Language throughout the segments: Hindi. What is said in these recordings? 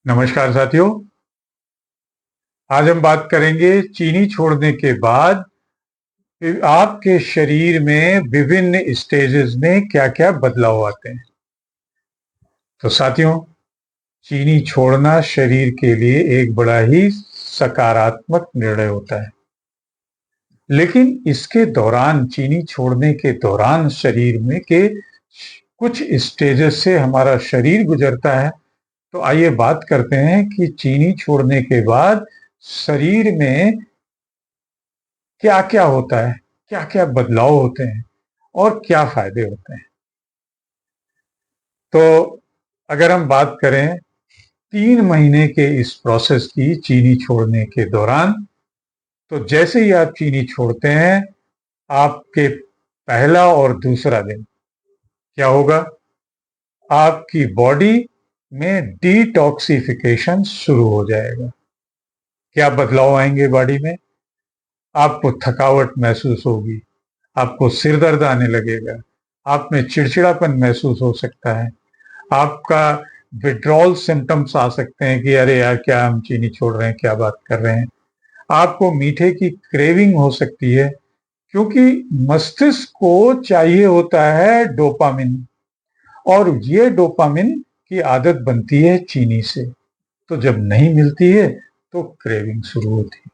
नमस्कार साथियों। आज हम बात करेंगे चीनी छोड़ने के बाद आपके शरीर में विभिन्न स्टेजेस में क्या क्या बदलाव आते हैं। तो साथियों, चीनी छोड़ना शरीर के लिए एक बड़ा ही सकारात्मक निर्णय होता है, लेकिन इसके दौरान चीनी छोड़ने के दौरान शरीर में के कुछ स्टेजेस से हमारा शरीर गुजरता है। तो आइए बात करते हैं कि चीनी छोड़ने के बाद शरीर में क्या क्या होता है, क्या क्या बदलाव होते हैं और क्या फायदे होते हैं। तो अगर हम बात करें 3 महीने के इस प्रोसेस की चीनी छोड़ने के दौरान, तो जैसे ही आप चीनी छोड़ते हैं, आपके पहला और दूसरा दिन क्या होगा, आपकी बॉडी में डिटॉक्सिफिकेशन शुरू हो जाएगा। क्या बदलाव आएंगे बॉडी में? आपको थकावट महसूस होगी, आपको सिर दर्द आने लगेगा, आप में चिड़चिड़ापन महसूस हो सकता है, आपका विड्रॉल सिम्टम्स आ सकते हैं कि अरे यार, क्या हम चीनी छोड़ रहे हैं, क्या बात कर रहे हैं। आपको मीठे की क्रेविंग हो सकती है, क्योंकि मस्तिष्क को चाहिए होता है डोपामिन, और ये डोपामिन की आदत बनती है चीनी से। तो जब नहीं मिलती है तो क्रेविंग शुरू होती है।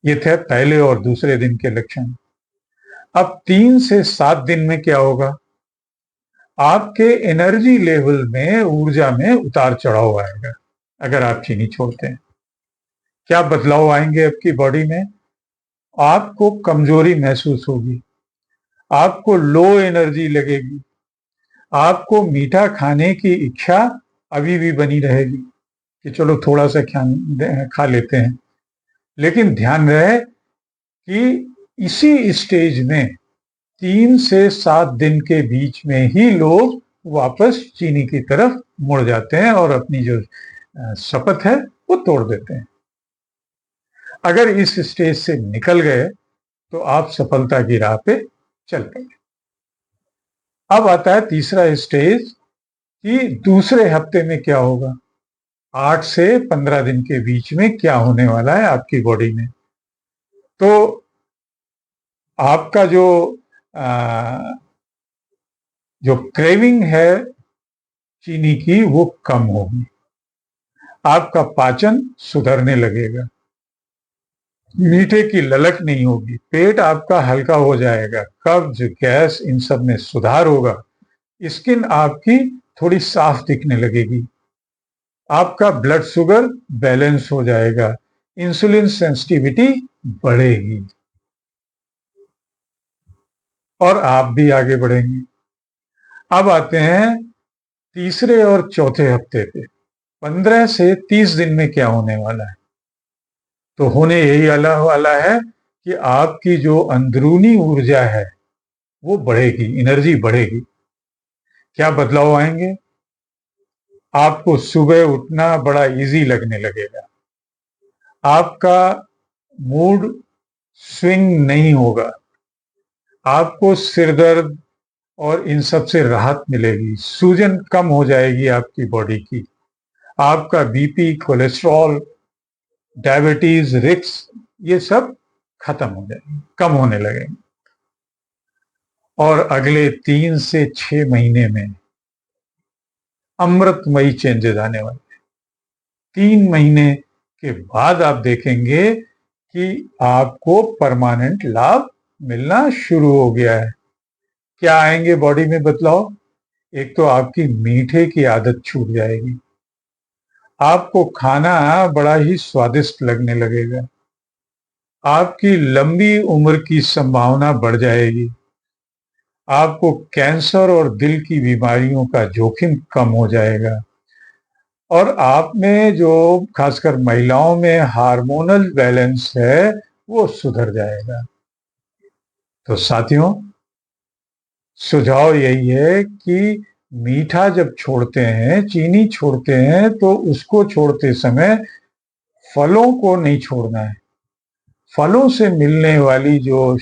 ये थे पहले और दूसरे दिन के लक्षण। अब 3 से 7 दिन में क्या होगा, आपके एनर्जी लेवल में, ऊर्जा में उतार चढ़ाव आएगा। अगर आप चीनी छोड़ते हैं, क्या बदलाव आएंगे आपकी बॉडी में? आपको कमजोरी महसूस होगी, आपको लो एनर्जी लगेगी, आपको मीठा खाने की इच्छा अभी भी बनी रहेगी कि चलो थोड़ा सा खा लेते हैं। लेकिन ध्यान रहे कि इसी स्टेज में 3 से 7 दिन के बीच में ही लोग वापस चीनी की तरफ मुड़ जाते हैं और अपनी जो शपथ है वो तोड़ देते हैं। अगर इस स्टेज से निकल गए तो आप सफलता की राह पे चल पड़े। अब आता है तीसरा स्टेज कि दूसरे हफ्ते में क्या होगा। 8 से 15 दिन के बीच में क्या होने वाला है आपकी बॉडी में। तो आपका जो क्रेविंग है चीनी की वो कम होगी, आपका पाचन सुधरने लगेगा, मीठे की ललक नहीं होगी, पेट आपका हल्का हो जाएगा, कब्ज, गैस, इन सब में सुधार होगा, स्किन आपकी थोड़ी साफ दिखने लगेगी, आपका ब्लड शुगर बैलेंस हो जाएगा, इंसुलिन सेंसिटिविटी बढ़ेगी और आप भी आगे बढ़ेंगे। अब आते हैं तीसरे और चौथे हफ्ते पे। 15 से 30 दिन में क्या होने वाला है? तो होने यही वाला है कि आपकी जो अंदरूनी ऊर्जा है वो बढ़ेगी, एनर्जी बढ़ेगी। क्या बदलाव आएंगे? आपको सुबह उठना बड़ा इजी लगने लगेगा, आपका मूड स्विंग नहीं होगा, आपको सिर दर्द और इन सब से राहत मिलेगी, सूजन कम हो जाएगी आपकी बॉडी की, आपका बीपी, कोलेस्ट्रॉल, डायबिटीज, रिस्क, ये सब खत्म हो जाएंगे, कम होने लगेंगे। और अगले 3 से 6 महीने में अमृतमयी चेंजेस आने वाले। 3 महीने के बाद आप देखेंगे कि आपको परमानेंट लाभ मिलना शुरू हो गया है। क्या आएंगे बॉडी में बदलाव? एक तो आपकी मीठे की आदत छूट जाएगी, आपको खाना बड़ा ही स्वादिष्ट लगने लगेगा, आपकी लंबी उम्र की संभावना बढ़ जाएगी, आपको कैंसर और दिल की बीमारियों का जोखिम कम हो जाएगा, और आप में जो खासकर महिलाओं में हार्मोनल बैलेंस है वो सुधर जाएगा। तो साथियों, सुझाव यही है कि मीठा जब छोड़ते हैं, चीनी छोड़ते हैं, तो उसको छोड़ते समय फलों को नहीं छोड़ना है। फलों से मिलने वाली जो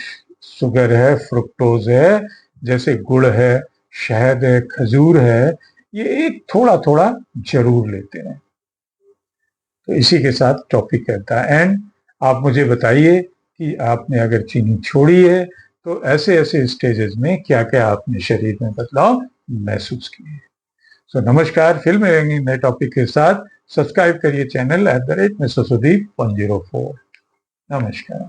शुगर है, फ्रुक्टोज है, जैसे गुड़ है, शहद है, खजूर है, ये एक थोड़ा थोड़ा जरूर लेते हैं। तो इसी के साथ टॉपिक कहता है एंड। आप मुझे बताइए कि आपने अगर चीनी छोड़ी है तो ऐसे ऐसे स्टेजेस में क्या क्या आपने शरीर में बदलाव महसूस किए। सो नमस्कार, फिर मिलेंगे नए टॉपिक के साथ। सब्सक्राइब करिए चैनल @Mr. Sudeep 104। नमस्कार।